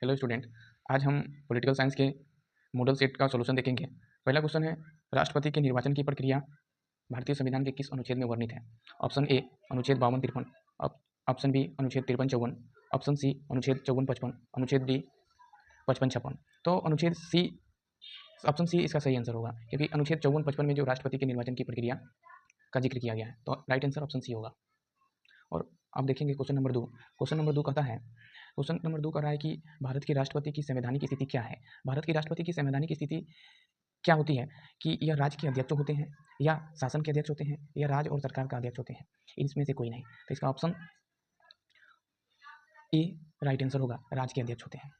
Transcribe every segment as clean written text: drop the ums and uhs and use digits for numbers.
Hello student, आज हम political science के मॉडल सेट का सॉल्यूशन देखेंगे। पहला क्वेश्चन है, राष्ट्रपति के निर्वाचन की प्रक्रिया भारतीय संविधान के किस अनुच्छेद में वर्णित है? ऑप्शन ए अनुच्छेद 52-53, ऑप्शन बी अनुच्छेद 53-54, ऑप्शन सी अनुच्छेद 54-55, अनुच्छेद डी 55-56। तो ऑप्शन सी इसका सही आंसर होगा, क्योंकि अनुच्छेद 54-55 में जो राष्ट्रपति के निर्वाचन की प्रक्रिया का जिक्र किया गया है, तो राइट आंसर ऑप्शन सी होगा। और अब देखेंगे क्वेश्चन नंबर 2। क्वेश्चन नंबर 2 कहता है, क्वेश्चन नंबर 2 कह रहा है कि भारत के राष्ट्रपति की संवैधानिक स्थिति क्या है? भारत के राष्ट्रपति की संवैधानिक स्थिति क्या होती है कि यह राज्य के अध्यक्ष होते हैं, या शासन के अध्यक्ष होते हैं, या राज्य और सरकार का अध्यक्ष होते हैं, इसमें से कोई नहीं। तो इसका ऑप्शन ए राइट आंसर होगा, राज्य के अध्यक्ष होते हैं।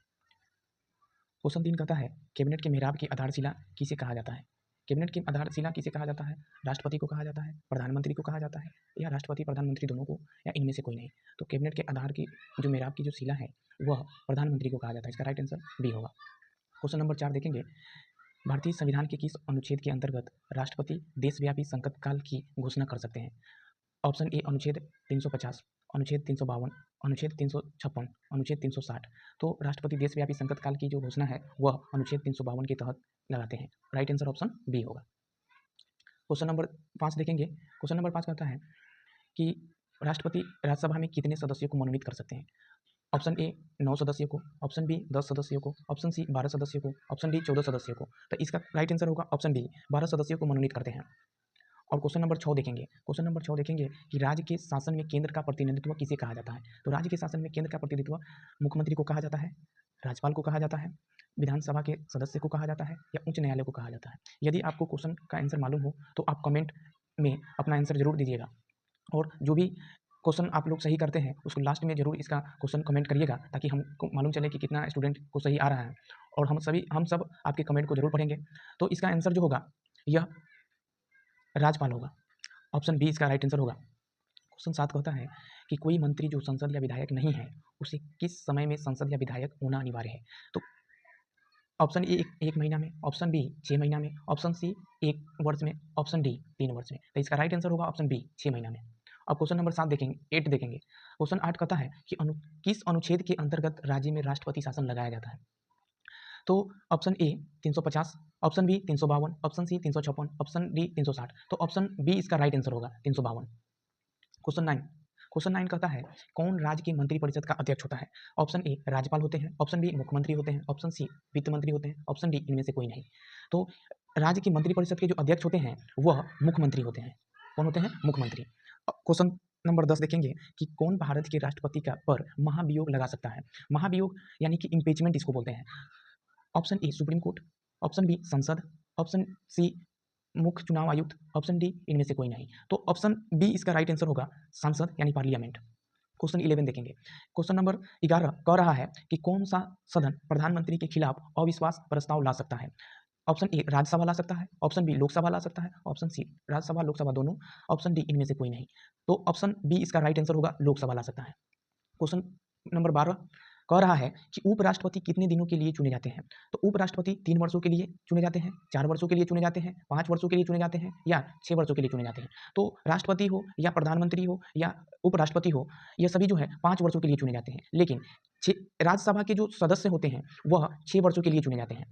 क्वेश्चन 3 कहता है, कैबिनेट के मेहराब की आधारशिला किसे कहा जाता है? कैबिनेट की आधारशिला किसे कहा जाता है? राष्ट्रपति को कहा जाता है, प्रधानमंत्री को कहा जाता है, या राष्ट्रपति प्रधानमंत्री दोनों को, या इनमें से कोई नहीं। तो कैबिनेट के आधार की जो मेहराब की जो शिला है वह प्रधानमंत्री को कहा जाता है। इसका राइट आंसर बी होगा। क्वेश्चन नंबर 4 देखेंगे, भारतीय संविधान के किस अनुच्छेद के अंतर्गत राष्ट्रपति देशव्यापी संकट काल की घोषणा कर सकते हैं? ऑप्शन ए अनुच्छेद 350, अनुच्छेद 352, अनुच्छेद 356, अनुच्छेद 360। तो राष्ट्रपति देशव्यापी संकट काल की जो घोषणा है वह अनुच्छेद 352 के तहत लगाते हैं। राइट आंसर ऑप्शन बी होगा। क्वेश्चन नंबर 5 देखेंगे। क्वेश्चन नंबर 5 कहता है कि राष्ट्रपति राज्यसभा में कितने सदस्यों को मनोनीत कर सकते हैं? ऑप्शन ए 9 सदस्यों को, ऑप्शन बी 10 सदस्यों को, ऑप्शन सी 12 सदस्यों को, ऑप्शन डी 14 सदस्यों को। तो इसका राइट आंसर होगा ऑप्शन बी, 12 सदस्यों को मनोनीत करते हैं। और क्वेश्चन नंबर 6 देखेंगे। क्वेश्चन नंबर 6 देखेंगे कि राज्य के शासन में केंद्र का प्रतिनिधित्व किसे कहा जाता है? तो राज्य के शासन में केंद्र का प्रतिनिधित्व मुख्यमंत्री को कहा जाता है, राज्यपाल को कहा जाता है, विधानसभा के सदस्य को कहा जाता है, या उच्च न्यायालय को कहा जाता है। यदि आपको क्वेश्चन का आंसर मालूम हो तो आप कमेंट में अपना आंसर जरूर दीजिएगा, और जो भी क्वेश्चन आप लोग सही करते हैं उसको लास्ट में जरूर इसका क्वेश्चन कमेंट करिएगा, ताकि हमको मालूम चले कि कितना स्टूडेंट को सही आ रहा है, और हम सब आपके कमेंट को जरूर पढ़ेंगे। तो इसका आंसर जो होगा यह राज्यपाल होगा। ऑप्शन बी इसका राइट आंसर होगा। क्वेश्चन 7 कहता है कि कोई मंत्री जो संसद या विधायक नहीं है उसे किस समय में संसद या विधायक होना अनिवार्य है? तो ऑप्शन ए 1 महीना में, ऑप्शन बी 6 महीना में, ऑप्शन सी 1 वर्ष में, ऑप्शन डी 3 वर्ष में। तो इसका राइट आंसर होगा ऑप्शन बी 6 महीना में। अब क्वेश्चन नंबर 7 देखेंगे, 8 देखेंगे। क्वेश्चन 8 कहता है कि किस अनुच्छेद के अंतर्गत राज्य में राष्ट्रपति शासन लगाया जाता है? तो option A 350, option B 352, option C 356, option D 360। तो ऑप्शन बी इसका राइट आंसर होगा 352। क्वेश्चन 9 कहता है, कौन राज्य की मंत्रिपरिषद का अध्यक्ष होता है? ऑप्शन ए राज्यपाल होते हैं, ऑप्शन बी मुख्यमंत्री होते हैं, ऑप्शन सी वित्त मंत्री होते हैं, ऑप्शन डी इनमें से कोई नहीं। तो राज्य की मंत्रिपरिषद के जो अध्यक्ष होते हैं वह मुख्यमंत्री होते हैं। कौन होते हैं? मुख्यमंत्री। क्वेश्चन नंबर 10 देखेंगे कि कौन भारत के राष्ट्रपति का पर महाभियोग लगा सकता है? महाभियोग यानी कि इम्पीचमेंट इसको बोलते हैं। Option A supreme court, option B संसद, ऑप्शन सी मुख्य चुनाव आयुक्त, ऑप्शन डी इनमें से कोई नहीं। तो ऑप्शन बी इसका राइट आंसर होगा, संसद यानी पार्लियामेंट। क्वेश्चन 11 देखेंगे। क्वेश्चन नंबर 11 कह रहा है कि कौन सा सदन प्रधानमंत्री के खिलाफ अविश्वास प्रस्ताव ला सकता है? ऑप्शन ए राज्यसभा ला सकता है, ऑप्शन बी लोकसभा ला सकता है, ऑप्शन सी राज्यसभा लोकसभा दोनों, ऑप्शन डी इनमें से कोई नहीं। तो ऑप्शन बी इसका राइट आंसर होगा, लोकसभा ला सकता है। क्वेश्चन नंबर 12 कह रहा है कि उपराष्ट्रपति कितने दिनों के लिए चुने जाते हैं? तो उपराष्ट्रपति 3 वर्षों के लिए चुने जाते हैं, 4 वर्षों के लिए चुने जाते हैं, 5 वर्षों के लिए चुने जाते हैं, या 6 वर्षों के लिए चुने जाते हैं। तो राष्ट्रपति हो या प्रधानमंत्री हो या उपराष्ट्रपति हो, ये सभी जो है 5 वर्षों के लिए चुने जाते हैं, लेकिन राज्यसभा के जो सदस्य होते हैं वह 6 वर्षों के लिए चुने जाते हैं।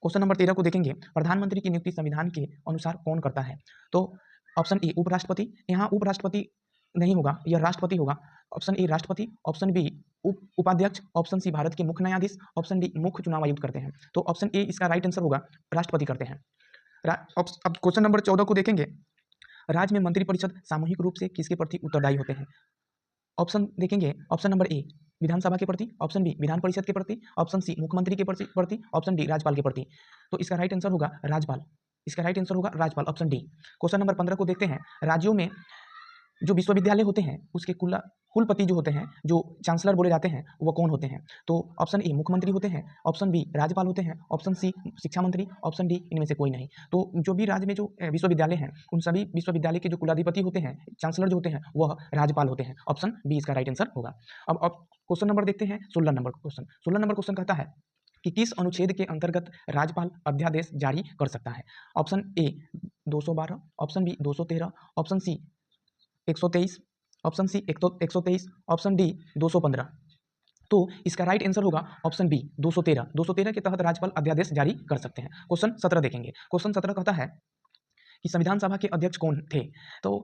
क्वेश्चन नंबर 13 को देखेंगे, प्रधानमंत्री की नियुक्ति संविधान के अनुसार कौन करता है? तो ऑप्शन ए उपराष्ट्रपति, यहाँ उपराष्ट्रपति नहीं होगा, यह राष्ट्रपति होगा। ऑप्शन ए राष्ट्रपति, ऑप्शन बी उपाध्यक्ष, ऑप्शन सी भारत के मुख्य न्यायाधीश, ऑप्शन डी मुख्य चुनाव आयुक्त करते हैं। तो ऑप्शन ए इसका राइट आंसर होगा, राष्ट्रपति करते हैं। अब क्वेश्चन नंबर 14 को देखेंगे, राज्य में मंत्रिपरिषद सामूहिक रूप से किसके प्रति उत्तरदायी होते हैं? ऑप्शन देखेंगे, ऑप्शन नंबर ए विधानसभा के प्रति, ऑप्शन बी विधान परिषद के प्रति, ऑप्शन सी मुख्यमंत्री के प्रति, ऑप्शन डी राज्यपाल के प्रति। तो इसका राइट आंसर होगा राज्यपाल, इसका राइट आंसर होगा राज्यपाल, ऑप्शन डी। क्वेश्चन नंबर 15 को देखते हैं, राज्यों में जो विश्वविद्यालय होते हैं उसके कुलपति जो होते हैं, जो चांसलर बोले जाते हैं, वो कौन होते हैं? तो ऑप्शन ए मुख्यमंत्री होते हैं, ऑप्शन बी राज्यपाल होते हैं, ऑप्शन सी शिक्षा मंत्री, ऑप्शन डी इनमें से कोई नहीं। तो जो भी राज्य में जो विश्वविद्यालय हैं उन सभी विश्वविद्यालय के जो कुलाधिपति होते हैं, चांसलर जो होते हैं, वह राज्यपाल होते हैं। ऑप्शन बी इसका राइट आंसर होगा। अब क्वेश्चन नंबर देखते हैं, 16 नंबर क्वेश्चन। 16 नंबर क्वेश्चन कहता है कि किस अनुच्छेद के अंतर्गत राज्यपाल अध्यादेश जारी कर सकता है? Option A 212, option B 213, option C 123, option C 123, option D 215। तो इसका राइट आंसर होगा ऑप्शन बी 213। 213 के तहत राज्यपाल अध्यादेश जारी कर सकते हैं। क्वेश्चन 17 देखेंगे। क्वेश्चन 17 कहता है कि संविधान सभा के अध्यक्ष कौन थे। तो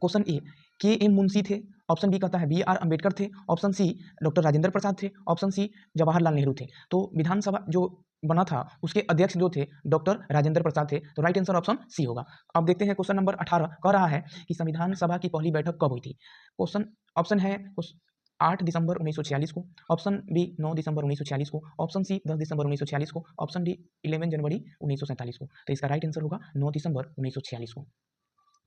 क्वेश्चन ए के एम मुंशी थे, ऑप्शन बी कहता है बी आर अम्बेडकर थे, ऑप्शन सी डॉक्टर राजेंद्र प्रसाद थे, ऑप्शन सी जवाहरलाल नेहरू थे। तो विधानसभा जो बना था उसके अध्यक्ष जो थे डॉक्टर राजेंद्र प्रसाद थे। तो राइट आंसर ऑप्शन सी होगा। अब देखते हैं क्वेश्चन नंबर 18 कह रहा है कि संविधान सभा की पहली बैठक कब हुई थी। क्वेश्चन ऑप्शन है 8 दिसंबर 1946 को, ऑप्शन बी 9 दिसंबर 1946 को, ऑप्शन सी 10 दिसंबर 1946 को, ऑप्शन डी 11 जनवरी 1947 को। तो इसका राइट आंसर होगा 9 दिसंबर 1946 को।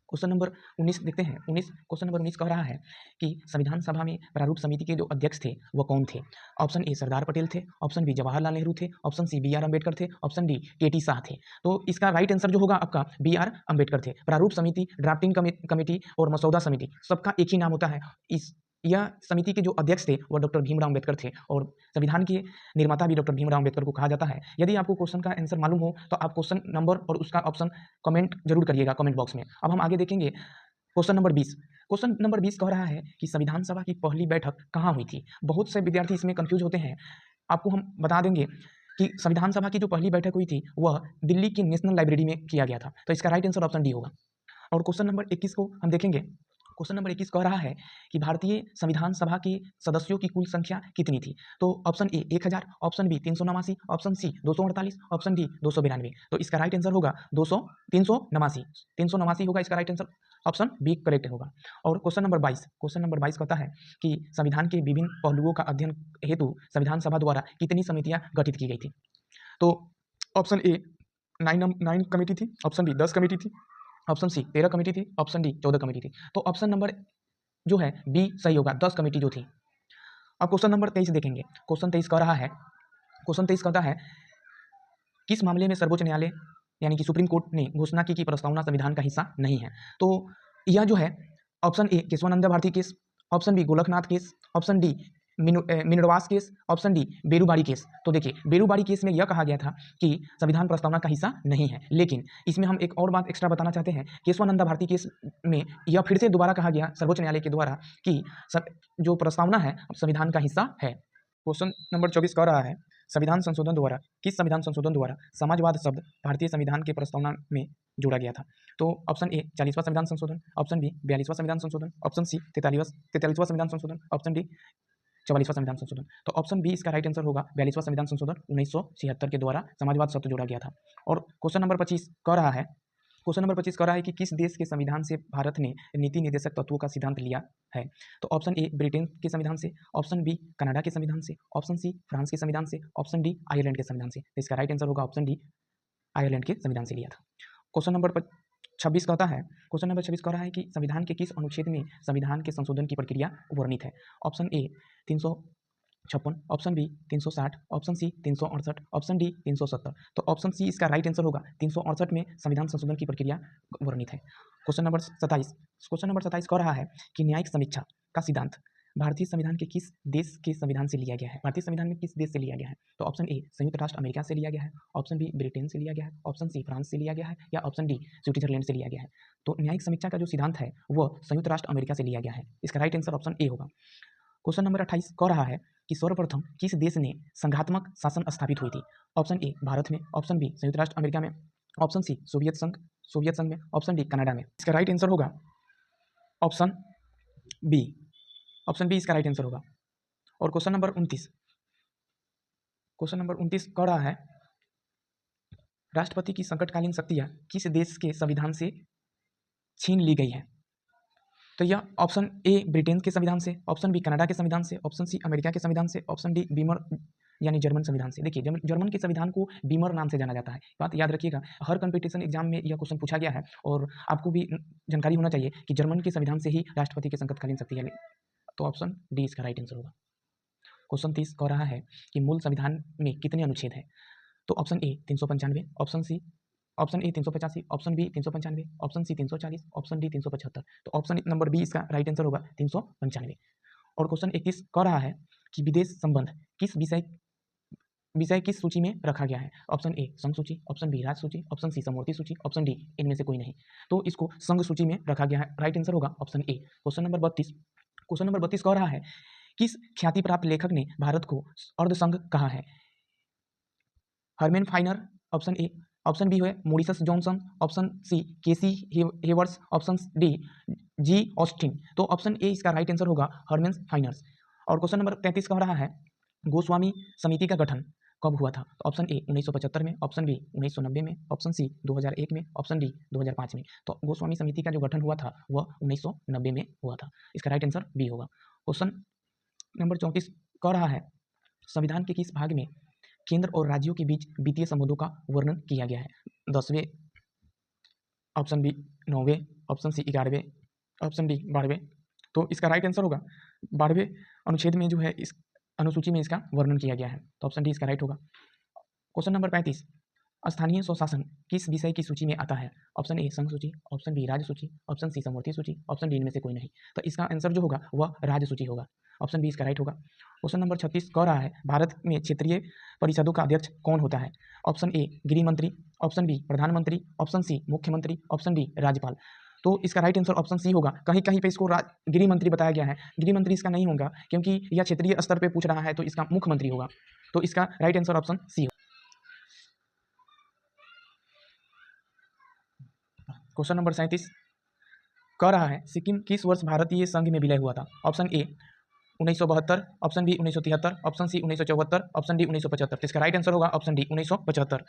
क्वेश्चन नंबर 19 देखते हैं। क्वेश्चन नंबर 19 कह रहा है कि संविधान सभा में प्रारूप समिति के जो अध्यक्ष थे वह कौन थे। ऑप्शन ए सरदार पटेल थे, ऑप्शन बी जवाहरलाल नेहरू थे, option C B R Ambedkar थे, option D K T Shah थे। तो इसका राइट आंसर जो होगा आपका बी आर अम्बेडकर थे। प्रारूप समिति, ड्राफ्टिंग कमेटी और मसौदा समिति सबका एक ही नाम होता है। यह समिति के जो अध्यक्ष थे वह डॉक्टर भीमराव अम्बेडकर थे और संविधान के निर्माता भी डॉक्टर भीमराव अम्बेडकर को कहा जाता है। यदि आपको क्वेश्चन का आंसर मालूम हो तो आप क्वेश्चन नंबर और उसका ऑप्शन कमेंट जरूर करिएगा कमेंट बॉक्स में। अब हम आगे देखेंगे क्वेश्चन नंबर 20। क्वेश्चन नंबर 20 कह रहा है कि संविधान सभा की पहली बैठक कहाँ हुई थी। बहुत से विद्यार्थी इसमें कंफ्यूज होते हैं। आपको हम बता देंगे कि संविधान सभा की जो पहली बैठक हुई थी वह दिल्ली की नेशनल लाइब्रेरी में किया गया था। तो इसका राइट आंसर ऑप्शन डी होगा। और क्वेश्चन नंबर 21 को हम देखेंगे। क्वेश्चन नंबर 21 कह रहा है कि भारतीय संविधान सभा के सदस्यों की कुल संख्या कितनी थी। तो option A 1000, option B 389, option C 248, option D 292। तो इसका राइट आंसर होगा 389 होगा इसका right answer. Option B correct होगा। और क्वेश्चन नंबर 22 कहता है कि संविधान के विभिन्न पहलुओं का अध्ययन हेतु संविधान सभा द्वारा कितनी समितियां गठित की गई थी। तो ऑप्शन ए 9 कमेटी थी, ऑप्शन बी 10 कमेटी थी, ऑप्शन सी 13 कमेटी थी, ऑप्शन डी 14 कमेटी थी। तो ऑप्शन नंबर जो है बी सही होगा, 10 कमेटी जो थी। अब क्वेश्चन नंबर 23 देखेंगे। क्वेश्चन 23 कह रहा है, क्वेश्चन 23 कहता है किस मामले में सर्वोच्च न्यायालय यानी कि सुप्रीम कोर्ट ने घोषणा की कि प्रस्तावना संविधान का हिस्सा नहीं है। तो यह जो है option A Keshavananda Bharati case, option B Golaknath case, option D Minerva's case, option D Berubari case. तो देखिए बेरूबारी केस में यह कहा गया था कि संविधान प्रस्तावना का हिस्सा नहीं है, लेकिन इसमें हम एक और बात एक्स्ट्रा बताना चाहते हैं। केशवानंद भारती केस में यह फिर से दोबारा कहा गया सर्वोच्च न्यायालय के द्वारा कि जो प्रस्तावना है संविधान का हिस्सा है। क्वेश्चन नंबर 24 कह रहा है किस संविधान संशोधन द्वारा समाजवाद शब्द भारतीय संविधान के प्रस्तावना में जोड़ा गया था। तो ऑप्शन ए 40वां संविधान संशोधन, ऑप्शन बी 42वां संविधान संशोधन, ऑप्शन सी 43वां संविधान संशोधन, ऑप्शन डी 44वां संविधान संशोधन। तो ऑप्शन बी इसका राइट आंसर होगा 42वां संविधान संशोधन 1976 के द्वारा समाजवाद शब्द जोड़ा गया था। और क्वेश्चन नंबर 25 कह रहा है कि किस देश के संविधान से भारत ने नीति निर्देशक तत्वों का सिद्धांत लिया है। तो ऑप्शन ए ब्रिटेन के संविधान से, ऑप्शन बी कनाडा के संविधान से, ऑप्शन सी फ्रांस के संविधान से, ऑप्शन डी आयरलैंड के संविधान से। इसका राइट आंसर होगा ऑप्शन डी आयरलैंड के संविधान से लिया था। क्वेश्चन नंबर 26 कहता है, क्वेश्चन नंबर 26 कह रहा है कि संविधान के किस अनुच्छेद में संविधान के संशोधन की प्रक्रिया वर्णित है। Option A 356, option B 360, option C 368, option D 370। तो ऑप्शन सी इसका राइट आंसर होगा 368 में संविधान संशोधन की प्रक्रिया वर्णित है। क्वेश्चन नंबर 27 कह रहा है कि न्यायिक समीक्षा का सिद्धांत भारतीय संविधान के किस देश के संविधान से लिया गया है। भारतीय संविधान में किस देश से लिया गया है। तो ऑप्शन ए संयुक्त राष्ट्र अमेरिका से लिया गया है, ऑप्शन बी ब्रिटेन से लिया गया है, ऑप्शन सी फ्रांस से लिया गया है, या ऑप्शन डी स्विट्जरलैंड से लिया गया है। तो न्यायिक समीक्षा का जो सिद्धांत है वह संयुक्त राष्ट्र अमेरिका से लिया गया है। इसका राइट आंसर ऑप्शन ए होगा। क्वेश्चन नंबर 28 कह रहा है कि सर्वप्रथम किस देश ने संघात्मक शासन स्थापित हुई थी। ऑप्शन ए भारत में, ऑप्शन बी संयुक्त राष्ट्र अमेरिका में, ऑप्शन सी सोवियत संघ में, ऑप्शन डी कनाडा में। इसका राइट आंसर होगा ऑप्शन बी इसका राइट आंसर होगा। और क्वेश्चन नंबर 29 कह रहा है राष्ट्रपति की संकटकालीन शक्तियां किस देश के संविधान से छीन ली गई है। तो यह ऑप्शन ए ब्रिटेन के संविधान से, ऑप्शन बी कनाडा के संविधान से, ऑप्शन सी अमेरिका के संविधान से, ऑप्शन डी बीमर यानी जर्मन संविधान से। देखिए जर्मन के संविधान को बीमर नाम से जाना जाता है। बात याद रखिएगा, हर कंपटीशन एग्जाम में यह क्वेश्चन पूछा गया है और आपको भी जानकारी होना चाहिए कि जर्मन के संविधान से ही राष्ट्रपति की संकटकालीन शक्तियां। तो ऑप्शन डी इसका राइट आंसर होगा। क्वेश्चन 30 कह रहा है कि मूल संविधान में कितने अनुच्छेद हैं। तो option A 395, option A 385, option B 395, option C 340, option D 375। तो ऑप्शन नंबर बी इसका राइट आंसर होगा 395। और क्वेश्चन 21 कह रहा है कि विदेश संबंध किस विषय किस सूची में रखा गया है। ऑप्शन ए संघ सूची, ऑप्शन बी राज्य सूची, ऑप्शन सी समवर्ती सूची, ऑप्शन डी इनमें से कोई नहीं। तो इसको संघ सूची में रखा गया है। राइट आंसर होगा ऑप्शन ए। क्वेश्चन नंबर 32 कह रहा है किस ख्याति प्राप्त लेखक ने भारत को अर्धसंघ कहा है? Herman Finer, option A. Option B है Maurice's Johnson, option C K C Wheare's, option D G Austin. तो ऑप्शन ए इसका राइट आंसर होगा हरमेन फाइनर्स। और क्वेश्चन नंबर 33 कह रहा है गोस्वामी समिति का गठन कब हुआ था? तो ऑप्शन ए 1975 में, ऑप्शन बी 1990 में, ऑप्शन सी 2001 में, ऑप्शन डी 2005 में। तो गोस्वामी समिति का जो गठन हुआ था वह 1990 में हुआ था। इसका राइट आंसर बी होगा। क्वेश्चन नंबर 34 कह रहा है संविधान के किस भाग में केंद्र और राज्यों के बीच वित्तीय संबंधों का वर्णन किया गया है? 10वें, ऑप्शन बी 9वें, ऑप्शन सी 11वें, ऑप्शन डी 12वें। तो इसका राइट आंसर होगा 12वें अनुच्छेद में जो है इस अनुसूची में इसका वर्णन किया गया है। तो ऑप्शन डी इसका राइट होगा। क्वेश्चन नंबर 35 स्थानीय स्वशासन किस विषय की सूची में आता है? ऑप्शन ए संघ सूची, ऑप्शन बी राज्य सूची, ऑप्शन सी समवर्ती सूची, ऑप्शन डी इनमें से कोई नहीं। तो इसका आंसर जो होगा वह राज्य सूची होगा। ऑप्शन बी इसका राइट होगा। क्वेश्चन नंबर 36 कह रहा है भारत में क्षेत्रीय परिषदों का अध्यक्ष कौन होता है? ऑप्शन ए गृह मंत्री, ऑप्शन बी प्रधानमंत्री, ऑप्शन सी मुख्यमंत्री, ऑप्शन डी राज्यपाल। तो इसका राइट आंसर ऑप्शन सी होगा। कहीं कहीं पे इसको गृह मंत्री बताया गया है, गृह मंत्री इसका नहीं होगा क्योंकि यह क्षेत्रीय स्तर पे पूछ रहा है, तो इसका मुख्यमंत्री होगा। तो इसका राइट आंसर ऑप्शन सी होगा। क्वेश्चन नंबर 37 कह रहा है सिक्किम किस वर्ष भारतीय संघ में विलय हुआ था? Option A 1972, option B 1973, option C 1974, option D 1975। तो इसका राइट आंसर होगा ऑप्शन डी 1975।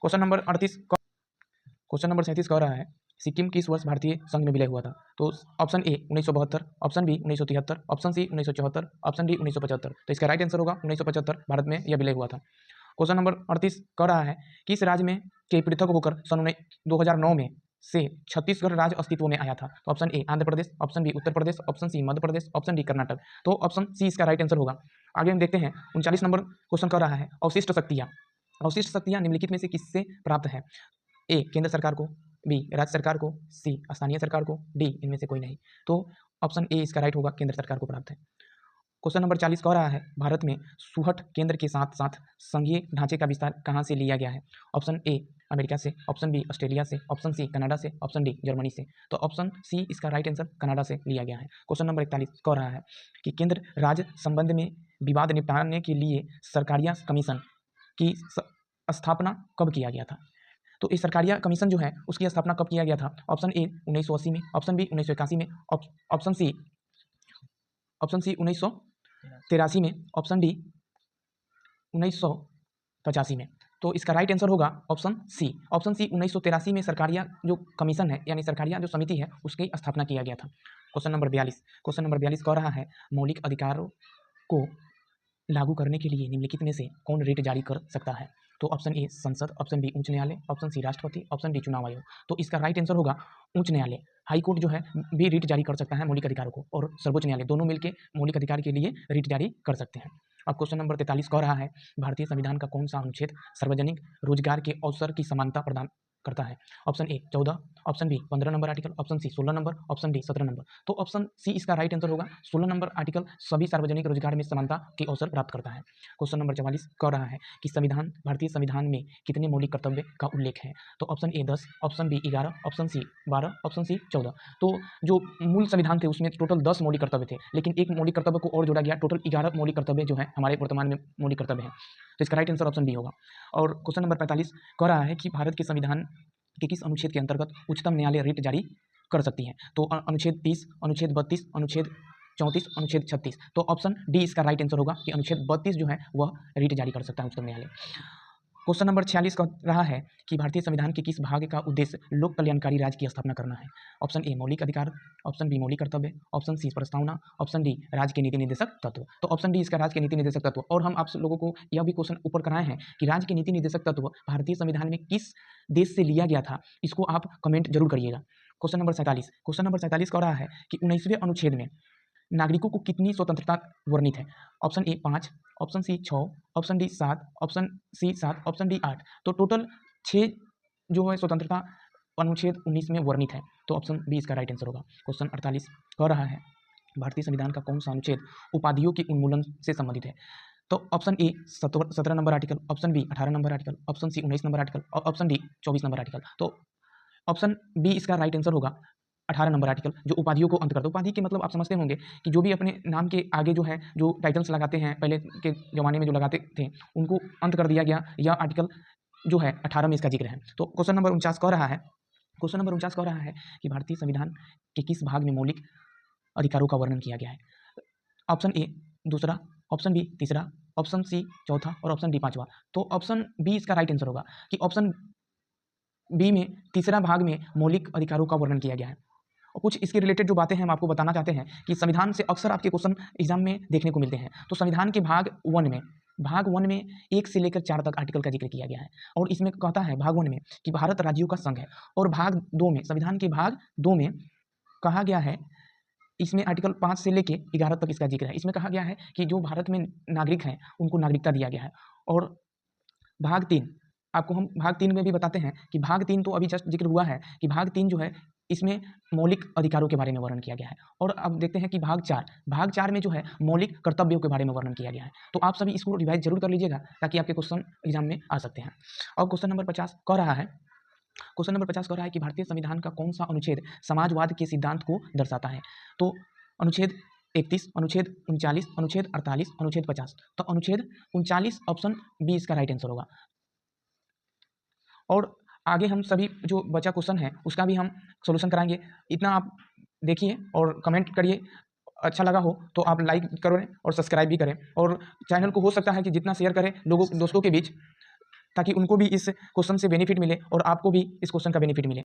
क्वेश्चन नंबर 37 कह रहा है सिक्किम किस वर्ष भारतीय संघ में विलय हुआ था? तो option A 1972, option B 1973, option C 1974, option D 1975। तो इसका राइट आंसर होगा 1975, भारत में यह विलय हुआ था। क्वेश्चन नंबर 38 कह रहा है किस राज्य में के पृथक होकर सन 2009 में से छत्तीसगढ़ राज्य अस्तित्व में आया था? तो option A Andhra Pradesh, option B Uttar Pradesh, option C Madhya Pradesh, option D Karnataka. तो ऑप्शन सी इसका राइट आंसर होगा। आगे हम देखते हैं 39 नंबर क्वेश्चन कर रहा है अवशिष्ट शक्तियां निम्नलिखित में से किससे प्राप्त है? ए केंद्र सरकार को, बी राज्य सरकार को, सी स्थानीय सरकार को, डी इनमें से कोई नहीं। तो ऑप्शन ए इसका राइट होगा, केंद्र सरकार को प्राप्त है। क्वेश्चन नंबर 40 कह रहा है भारत में सुहट केंद्र के साथ साथ संघीय ढांचे का विस्तार कहाँ से लिया गया है? ऑप्शन ए अमेरिका से, ऑप्शन बी ऑस्ट्रेलिया से, ऑप्शन सी कनाडा से, ऑप्शन डी जर्मनी से। तो ऑप्शन सी इसका राइट आंसर कनाडा से लिया गया है। क्वेश्चन नंबर 41 कह रहा है कि केंद्र राज्य संबंध में विवाद निपटाने के लिए सरकारिया कमीशन की स्थापना कब किया गया था? तो इस सरकारिया कमीशन जो है उसकी स्थापना कब किया गया था? ऑप्शन ए 1980 में, ऑप्शन बी 1981 में, ऑप्शन सी 1983 में, ऑप्शन डी 1985 में। तो इसका राइट आंसर होगा ऑप्शन सी। ऑप्शन सी 1983 में सरकारिया जो कमीशन है यानी सरकारिया जो समिति है उसकी स्थापना किया गया था। क्वेश्चन नंबर 42 कह रहा है मौलिक अधिकारों को लागू करने के लिए निम्नलिखित में से कौन रिट जारी कर सकता है? तो ऑप्शन ए संसद, ऑप्शन बी उच्च न्यायालय, ऑप्शन सी राष्ट्रपति, ऑप्शन डी चुनाव आयोग। तो इसका राइट आंसर होगा उच्च न्यायालय। हाई कोर्ट जो है भी रिट जारी कर सकता है मौलिक अधिकारों को, और सर्वोच्च न्यायालय दोनों मिलकर मौलिक अधिकार के लिए रिट जारी कर सकते हैं। अब क्वेश्चन नंबर 43 कह रहा है भारतीय संविधान का कौन सा अनुच्छेद सार्वजनिक रोजगार के अवसर की समानता प्रदान करता है? Option A 14, option B 15 number article, option C 16 number, option D 17 number. तो ऑप्शन सी इसका राइट आंसर होगा। 16 नंबर आर्टिकल सभी सार्वजनिक रोजगार में समानता के अवसर प्राप्त करता है। क्वेश्चन नंबर 44 कह रहा है कि भारतीय संविधान में कितने मौलिक कर्तव्य का उल्लेख है? तो option A 10, option B 11, option C 12, option C 14। तो जो मूल संविधान थे उसमें टोटल 10 मौलिक कर्तव्य थे, लेकिन एक मौलिक कर्तव्य को और जोड़ा गया, टोटल 11 मौलिक कर्तव्य जो है हमारे वर्तमान में मौलिक कर्तव्य है। तो इसका राइट आंसर ऑप्शन बी होगा। और क्वेश्चन नंबर 45 कह रहा है कि भारत के संविधान के किस अनुच्छेद के अंतर्गत उच्चतम न्यायालय रिट जारी कर सकती है? तो अनुच्छेद 30, अनुच्छेद 32, अनुच्छेद 34, अनुच्छेद 36। तो ऑप्शन डी इसका राइट आंसर होगा कि अनुच्छेद 32 जो है वह रिट जारी कर सकता है उच्चतम न्यायालय। क्वेश्चन नंबर 46 कह रहा है कि भारतीय संविधान के किस भाग का उद्देश्य लोक कल्याणकारी राज्य की स्थापना करना है? ऑप्शन ए मौलिक अधिकार, ऑप्शन बी मौलिक कर्तव्य, ऑप्शन सी प्रस्तावना, ऑप्शन डी राज्य के नीति निर्देशक तत्व। तो ऑप्शन डी इसका राज्य के नीति निर्देशक तत्व। और हम आप लोगों को यह भी क्वेश्चन ऊपर कराए हैं कि राज्य के नीति निर्देशक तत्व भारतीय संविधान में किस देश से लिया गया था, इसको आप कमेंट जरूर करिएगा। क्वेश्चन नंबर 47 कह रहा है कि 19वें अनुच्छेद में नागरिकों को कितनी स्वतंत्रता वर्णित है? Option A 5, option C 6, option D 7, option C 7, option D 8। तो टोटल 6 जो है स्वतंत्रता अनुच्छेद 19 में वर्णित है। तो ऑप्शन बी इसका राइट आंसर होगा। क्वेश्चन 48 कह रहा है भारतीय संविधान का कौन सा अनुच्छेद उपाधियों के उन्मूलन से संबंधित है? तो option A 17 number article, option B 18 number article, option C 19 number article और ऑप्शन डी 24 नंबर आर्टिकल। तो ऑप्शन बी इसका राइट आंसर होगा 18 नंबर आर्टिकल जो उपाधियों को अंत करता है। उपाधि के मतलब आप समझते होंगे कि जो भी अपने नाम के आगे जो है जो टाइटल्स लगाते हैं, पहले के ज़माने में जो लगाते थे, उनको अंत कर दिया गया। यह आर्टिकल जो है 18 में इसका जिक्र है। तो क्वेश्चन नंबर 49 कह रहा है, क्वेश्चन नंबर 49 कह रहा है कि भारतीय संविधान के किस भाग में मौलिक अधिकारों का वर्णन किया गया है। ऑप्शन ए दूसरा, ऑप्शन बी तीसरा, ऑप्शन सी चौथा और ऑप्शन डी पांचवा। तो ऑप्शन बी इसका राइट आंसर होगा कि ऑप्शन बी में तीसरा भाग में मौलिक अधिकारों का वर्णन किया गया है। और कुछ इसके रिलेटेड जो बातें हैं हम आपको बताना चाहते हैं कि संविधान से अक्सर आपके क्वेश्चन एग्जाम में देखने को मिलते हैं। तो संविधान के भाग वन में 1 से लेकर 4 तक आर्टिकल का जिक्र किया गया है। और इसमें कहता है भाग 1 में कि भारत राज्यों का संघ है। और भाग 2 में, संविधान के भाग 2 में कहा गया है, इसमें आर्टिकल 5 से लेके 11 तक इसका जिक्र है। इसमें कहा गया है कि जो भारत में नागरिक हैं उनको नागरिकता दिया गया है। और भाग 3 आपको हम भाग 3 में भी बताते हैं कि भाग 3 तो अभी जस्ट जिक्र हुआ है कि भाग 3 जो है इसमें मौलिक अधिकारों के बारे में वर्णन किया गया है। और अब देखते हैं कि भाग 4 में जो है मौलिक कर्तव्यों के बारे में वर्णन किया गया है। तो आप सभी इसको रिवाइज जरूर कर लीजिएगा ताकि आपके क्वेश्चन एग्जाम में आ सकते हैं। और क्वेश्चन नंबर 50 कह रहा है, क्वेश्चन नंबर 50 कह रहा है कि भारतीय संविधान का कौन सा अनुच्छेद समाजवाद के सिद्धांत को दर्शाता है। तो अनुच्छेद 31, अनुच्छेद 39, अनुच्छेद 48, अनुच्छेद 50। तो अनुच्छेद 39 ऑप्शन बी इसका राइट आंसर होगा। और आगे हम सभी जो बचा क्वेश्चन है उसका भी हम सॉल्यूशन कराएंगे। इतना आप देखिए और कमेंट करिए। अच्छा लगा हो तो आप लाइक करें और सब्सक्राइब भी करें। और चैनल को हो सकता है कि जितना शेयर करें दोस्तों के बीच, ताकि उनको भी इस क्वेश्चन से बेनिफिट मिले और आपको भी इस क्वेश्चन का बेनिफिट मिले।